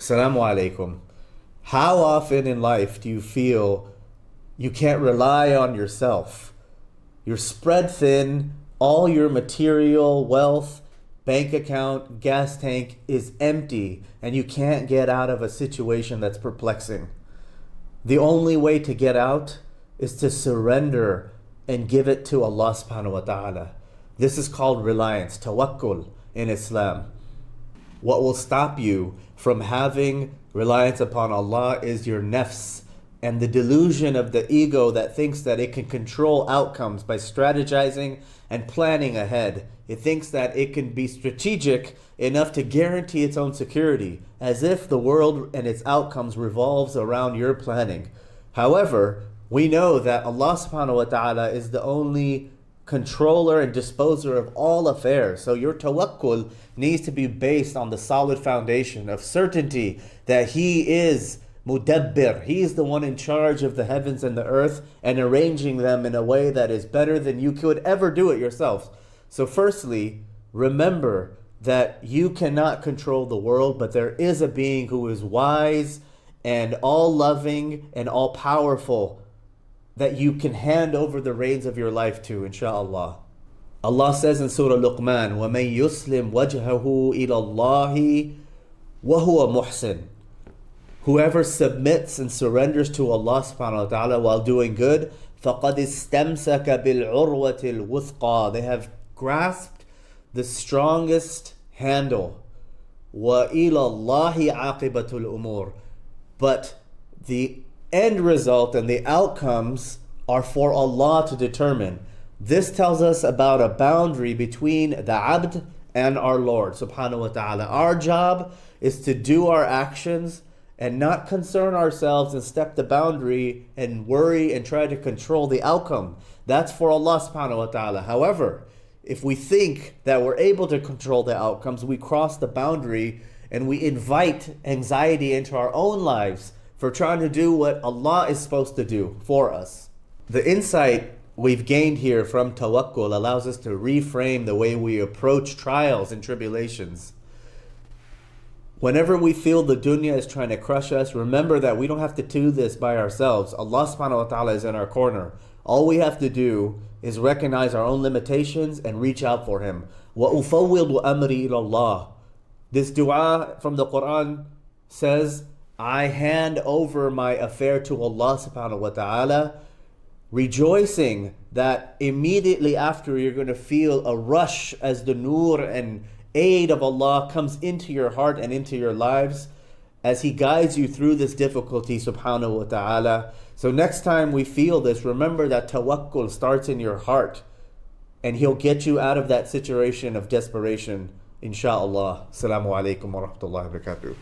Assalamu alaikum. How often in life do you feel you can't rely on yourself? You're spread thin, all your material wealth, bank account, gas tank is empty, and you can't get out of a situation that's perplexing. The only way to get out is to surrender and give it to Allah subhanahu wa ta'ala. This is called reliance, tawakkul in Islam. What will stop you from having reliance upon Allah is your nafs and the delusion of the ego that thinks that it can control outcomes by strategizing and planning ahead. It thinks that it can be strategic enough to guarantee its own security, as if the world and its outcomes revolves around your planning. However, we know that Allah subhanahu wa ta'ala is the only controller and disposer of all affairs. So your tawakkul needs to be based on the solid foundation of certainty that He is mudabbir. He is the one in charge of the heavens and the earth and arranging them in a way that is better than you could ever do it yourself. So firstly, remember that you cannot control the world, but there is a being who is wise and all-loving and all-powerful that you can hand over the reins of your life to, inshaAllah. Allah says in Surah Luqman, وَمَن يُسْلِمْ وَجْهَهُ إِلَى اللَّهِ وَهُوَ مُحْسِنٌ. Whoever submits and surrenders to Allah subhanahu wa ta'ala while doing good, فَقَدْ اسْتَمْسَكَ بِالْعُرْوَةِ الْوُثْقَى. They have grasped the strongest handle. وَإِلَى اللَّهِ عَاقِبَةُ الْأُمُورِ. But the end result and the outcomes are for Allah to determine. This tells us about a boundary between the abd and our Lord subhanahu wa ta'ala. Our job is to do our actions and not concern ourselves and step the boundary and worry and try to control the outcome. That's for Allah subhanahu wa ta'ala. However, if we think that we're able to control the outcomes, we cross the boundary and we invite anxiety into our own lives for trying to do what Allah is supposed to do for us. The insight we've gained here from tawakkul allows us to reframe the way we approach trials and tribulations. Whenever we feel the dunya is trying to crush us, remember that we don't have to do this by ourselves. Allah subhanahu wa ta'ala is in our corner. All we have to do is recognize our own limitations and reach out for Him. وَأُفَوِّضُ أَمْرِي إِلَى اللَّهِ. This dua from the Qur'an says, I hand over my affair to Allah subhanahu wa ta'ala, rejoicing that immediately after you're going to feel a rush as the nur and aid of Allah comes into your heart and into your lives as He guides you through this difficulty subhanahu wa ta'ala. So next time we feel this, remember that tawakkul starts in your heart and He'll get you out of that situation of desperation, insha'Allah. Assalamu alaikum wa rahmatullahi wa barakatuh.